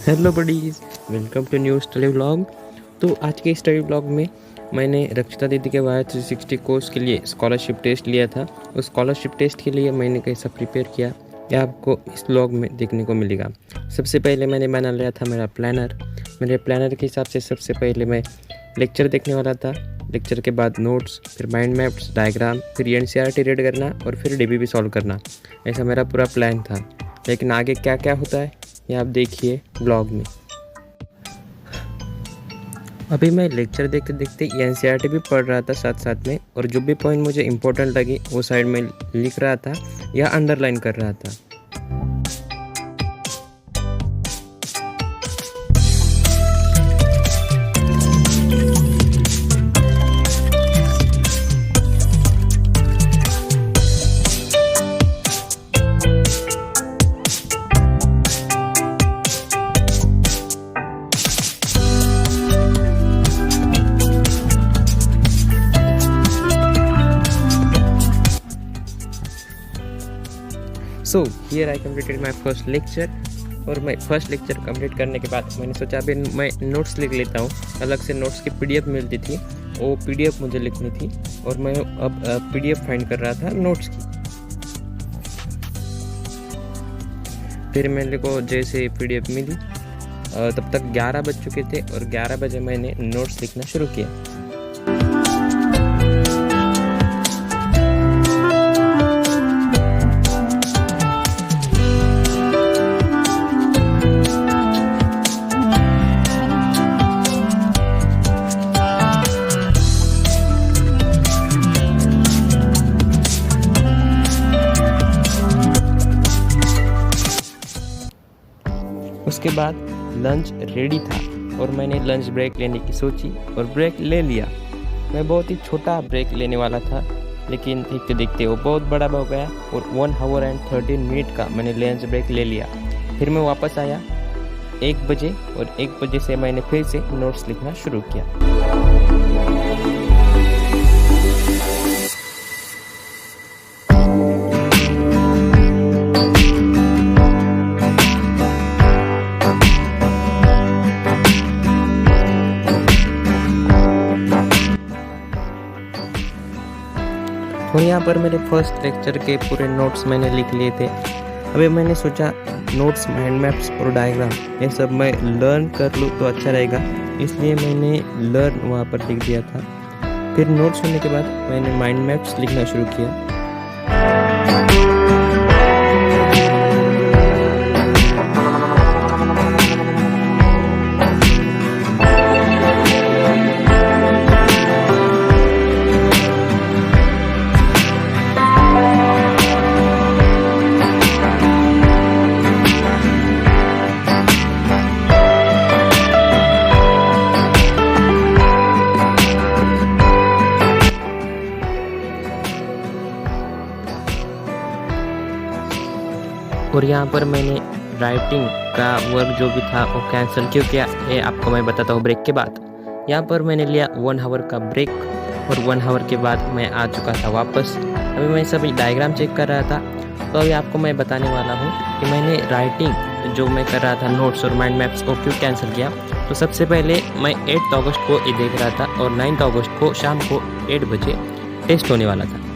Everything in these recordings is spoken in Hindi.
Hello buddies, welcome to new study vlog. तो आज के स्टडी व्लॉग में मैंने रक्षिता दीदी के वाई 360 कोर्स के लिए स्कॉलरशिप टेस्ट लिया था। उस स्कॉलरशिप टेस्ट के लिए मैंने कैसा प्रिपेयर किया यह आपको इस व्लॉग में देखने को मिलेगा। सबसे पहले मैंने बना लिया था मेरा प्लानर। मेरे प्लानर के हिसाब से सबसे पहले मैं लेक्चर देखने वाला था, लेक्चर के बाद नोट्स, फिर माइंड मैप्स, डायग्राम, फिर एनसीईआरटी रीड करना और फिर डीबीबी सॉल्व करना। ऐसा मेरा पूरा प्लान था। लेकिन आगे क्या क्या होता है ये आप देखिए ब्लॉग में। अभी मैं लेक्चर देखते देखते एनसीईआरटी भी पढ़ रहा था साथ साथ में, और जो भी पॉइंट मुझे इम्पोर्टेंट लगे वो साइड में लिख रहा था या अंडरलाइन कर रहा था। So here I completed my first lecture. और मैं फर्स्ट लेक्चर कंप्लीट करने के बाद मैंने सोचा अभी मैं नोट्स लिख लेता हूँ। अलग से नोट्स की पीडीएफ मिलती थी, वो पीडीएफ मुझे लिखनी थी और मैं अब पीडीएफ फाइंड कर रहा था नोट्स की। फिर मेरे को जैसे पीडीएफ मिली तब तक 11 बज चुके थे और 11 बजे मैंने नोट्स लिखना शुरू किया। उसके बाद लंच रेडी था और मैंने लंच ब्रेक लेने की सोची और ब्रेक ले लिया। मैं बहुत ही छोटा ब्रेक लेने वाला था, लेकिन देखते देखते वो बहुत बड़ा हो गया और 1 आवर एंड 13 मिनट का मैंने लंच ब्रेक ले लिया। फिर मैं वापस आया 1 बजे और 1 बजे से मैंने फिर से नोट्स लिखना शुरू किया। और यहाँ पर मेरे फर्स्ट लेक्चर के पूरे नोट्स मैंने लिख लिए थे। अभी मैंने सोचा नोट्स, माइंड मैप्स और डायग्राम ये सब मैं लर्न कर लूँ तो अच्छा रहेगा, इसलिए मैंने लर्न वहाँ पर लिख दिया था। फिर नोट्स होने के बाद मैंने माइंड मैप्स लिखना शुरू किया। और यहाँ पर मैंने राइटिंग का वर्क जो भी था वो कैंसिल क्यों किया ये आपको मैं बताता हूँ ब्रेक के बाद। यहाँ पर मैंने लिया 1 आवर का ब्रेक और 1 आवर के बाद मैं आ चुका था वापस। अभी मैं सभी डायग्राम चेक कर रहा था, तो अभी आपको मैं बताने वाला हूँ कि मैंने राइटिंग जो मैं कर रहा था नोट्स और माइंड मैप्स को क्यों कैंसिल किया। तो सबसे पहले मैं 8 अगस्त को ये देख रहा था और 9 अगस्त को शाम को 8 बजे टेस्ट होने वाला था।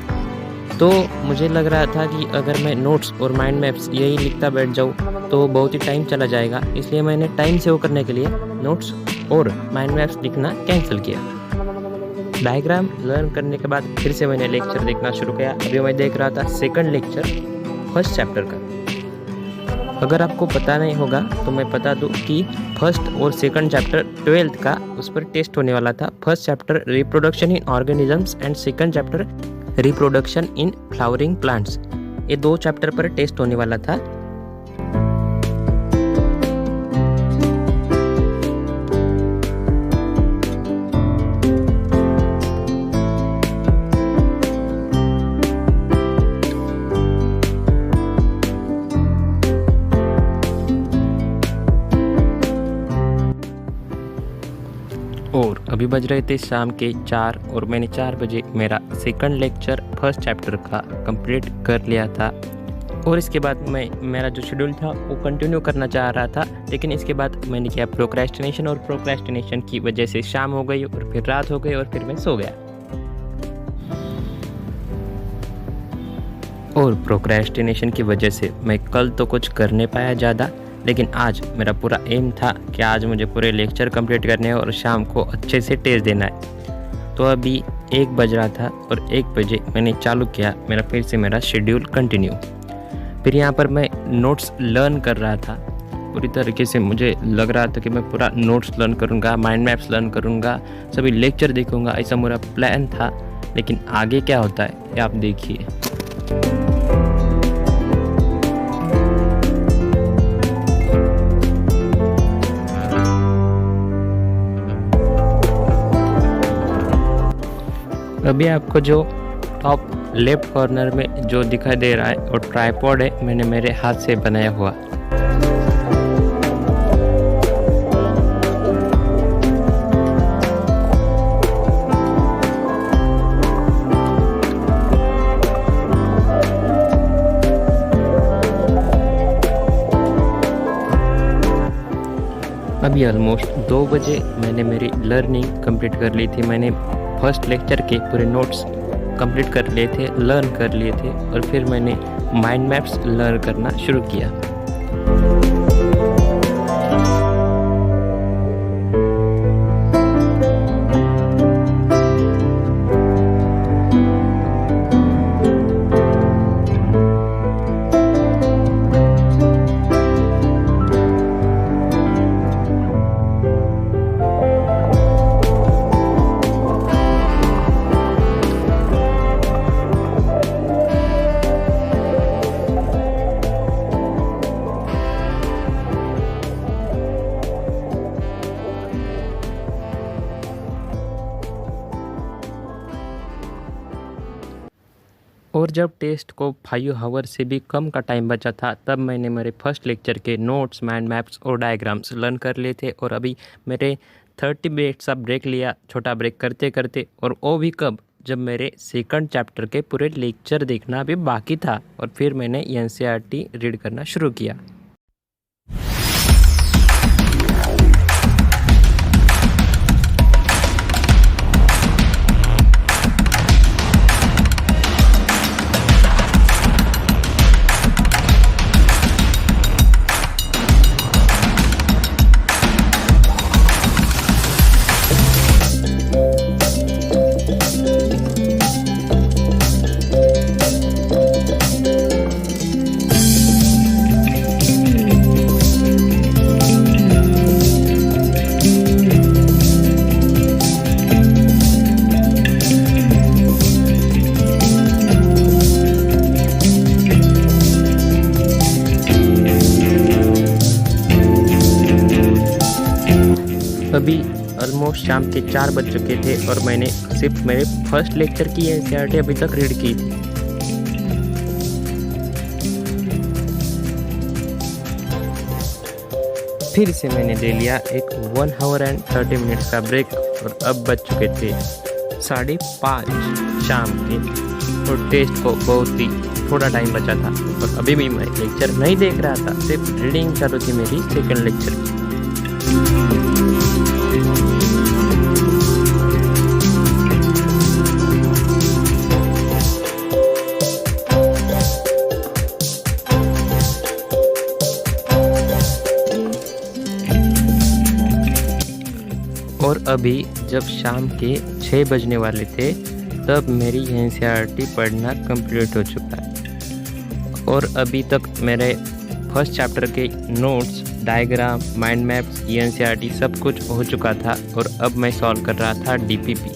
तो मुझे लग रहा था कि अगर मैं नोट्स और माइंड मैप्स यही लिखता बैठ जाऊँ तो बहुत ही टाइम चला जाएगा, इसलिए मैंने टाइम सेव करने के लिए नोट्स और माइंड मैप्स लिखना कैंसिल किया। डायग्राम लर्न करने के बाद फिर से मैंने लेक्चर देखना शुरू किया। अभी मैं देख रहा था सेकंड लेक्चर फर्स्ट चैप्टर का। अगर आपको पता नहीं होगा तो मैं बता दूं कि फर्स्ट और सेकंड चैप्टर 12th का उस पर टेस्ट होने वाला था। First chapter reproduction in organisms and second chapter reproduction in flowering plants, ये 2 चैप्टर पर टेस्ट होने वाला था। और अभी बज रहे थे शाम के 4 और मैंने 4 बजे मेरा सेकंड लेक्चर फर्स्ट चैप्टर का कंप्लीट कर लिया था। और इसके बाद मैं मेरा जो शेड्यूल था वो कंटिन्यू करना चाह रहा था, लेकिन इसके बाद मैंने किया प्रोक्रेस्टिनेशन, और प्रोक्रेस्टिनेशन की वजह से शाम हो गई और फिर रात हो गई और फिर मैं सो गया। और प्रोक्रेस्टिनेशन की वजह से मैं कल तो कुछ कर नहीं पाया ज़्यादा, लेकिन आज मेरा पूरा एम था कि आज मुझे पूरे लेक्चर कंप्लीट करने हैं और शाम को अच्छे से टेस्ट देना है। तो अभी 1 बज रहा था और 1 बजे मैंने चालू किया मेरा फिर से मेरा शेड्यूल कंटिन्यू। फिर यहाँ पर मैं नोट्स लर्न कर रहा था पूरी तरीके से। मुझे लग रहा था कि मैं पूरा नोट्स लर्न करूँगा, माइंड मैप्स लर्न करूँगा, सभी लेक्चर देखूँगा, ऐसा मेरा प्लान था। लेकिन आगे क्या होता है ये आप देखिए। अभी आपको जो टॉप लेफ्ट कॉर्नर में जो दिखाई दे रहा है वो ट्राइपॉड है, मैंने मेरे हाथ से बनाया हुआ। अभी ऑलमोस्ट 2 बजे मैंने मेरी लर्निंग कंप्लीट कर ली थी। मैंने फर्स्ट लेक्चर के पूरे नोट्स कंप्लीट कर लिए थे, लर्न कर लिए थे, और फिर मैंने माइंड मैप्स लर्न करना शुरू किया। और जब टेस्ट को 5 आवर से भी कम का टाइम बचा था, तब मैंने मेरे फर्स्ट लेक्चर के नोट्स, माइंड मैप्स और डायग्राम्स लर्न कर लिए थे। और अभी मेरे 30 मिनट्स का ब्रेक लिया, छोटा ब्रेक करते करते। और वो भी कब, जब मेरे सेकंड चैप्टर के पूरे लेक्चर देखना भी बाकी था। और फिर मैंने एनसीईआरटी रीड करना शुरू किया। अभी ऑलमोस्ट शाम के 4 बज चुके थे और मैंने सिर्फ मेरे फर्स्ट लेक्चर की एनसीईआरटी अभी तक रीड की थी। फिर से मैंने ले लिया एक 1 आवर एंड 30 मिनट्स का ब्रेक, और अब बज चुके थे 5:30 शाम के। और टेस्ट को बहुत ही थोड़ा टाइम बचा था और अभी भी मैं लेक्चर नहीं देख रहा था, सिर्फ रीडिंग चालू थी मेरी सेकंड लेक्चर की। और अभी जब शाम के 6 बजने वाले थे, तब मेरी एनसीईआरटी पढ़ना कंप्लीट हो चुका है। और अभी तक मेरे फर्स्ट चैप्टर के notes, diagram, mind maps, NCERT सब कुछ हो चुका था। और अब मैं सॉल्व कर रहा था डीपीपी।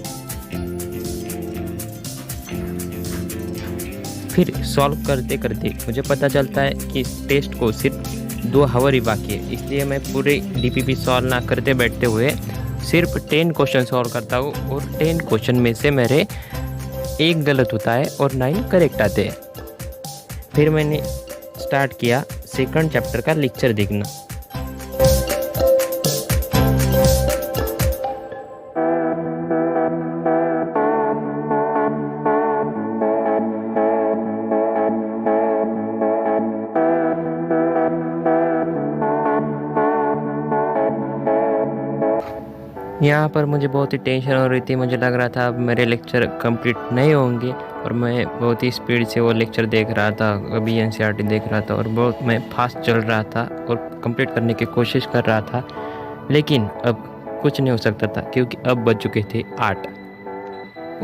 फिर सॉल्व करते करते मुझे पता चलता है कि टेस्ट को सिर्फ 2 आवर ही बाकी है, इसलिए मैं पूरे डीपीपी सॉल्व ना करते बैठते हुए सिर्फ 10 क्वेश्चन सॉल्व करता हूँ। और 10 क्वेश्चन में से मेरे 1 गलत होता है और 9 करेक्ट आते हैं। फिर मैंने स्टार्ट किया सेकंड चैप्टर का लेक्चर देखना। यहाँ पर मुझे बहुत ही टेंशन हो रही थी। मुझे लग रहा था अब मेरे लेक्चर कंप्लीट नहीं होंगे और मैं बहुत ही स्पीड से वो लेक्चर देख रहा था, अभी एनसीईआरटी देख रहा था और बहुत मैं फास्ट चल रहा था और कंप्लीट करने की कोशिश कर रहा था। लेकिन अब कुछ नहीं हो सकता था क्योंकि अब बज चुके थे 8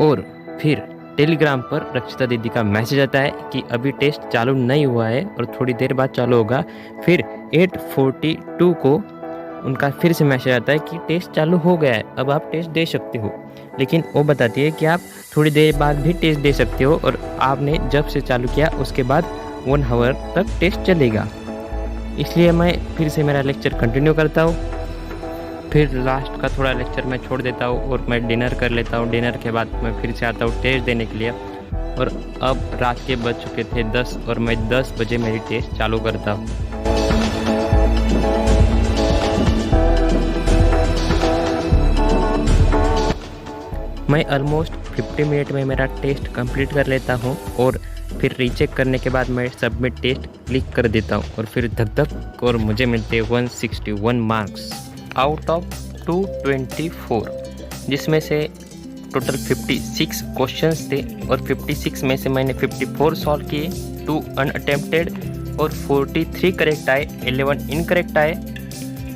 और फिर टेलीग्राम पर रक्षिता दीदी का मैसेज आता है कि अभी टेस्ट चालू नहीं हुआ है और थोड़ी देर बाद चालू होगा। फिर 8:42 को उनका फिर से मैसेज आता है कि टेस्ट चालू हो गया है, अब आप टेस्ट दे सकते हो। लेकिन वो बताती है कि आप थोड़ी देर बाद भी टेस्ट दे सकते हो और आपने जब से चालू किया उसके बाद 1 आवर तक टेस्ट चलेगा। इसलिए मैं फिर से मेरा लेक्चर कंटिन्यू करता हूँ। फिर लास्ट का थोड़ा लेक्चर मैं छोड़ देता हूँ और मैं डिनर कर लेता हूँ। डिनर के बाद मैं फिर से आता हूँ टेस्ट देने के लिए और अब रात के बज चुके थे 10 और मैं 10 बजे मेरी टेस्ट चालू करता हूँ। मैं ऑलमोस्ट 50 मिनट में मेरा टेस्ट कंप्लीट कर लेता हूँ और फिर रीचेक करने के बाद मैं सबमिट टेस्ट क्लिक कर देता हूँ और फिर धक धक और मुझे मिलते 161 मार्क्स आउट ऑफ 224, जिसमें से टोटल 56 क्वेश्चंस थे और 56 में से मैंने 54 सॉल्व किए, 2 अनअटेम्प्टेड और 43 करेक्ट आए, 11 इनकरेक्ट आए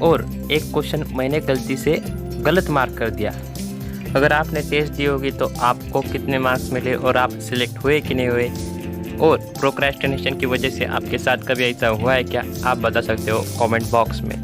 और एक क्वेश्चन मैंने गलती से गलत मार्क कर दिया। अगर आपने टेस्ट दी होगी तो आपको कितने मार्क्स मिले और आप सिलेक्ट हुए कि नहीं हुए, और प्रोक्रेस्टिनेशन की वजह से आपके साथ कभी ऐसा हुआ है क्या, आप बता सकते हो कमेंट बॉक्स में।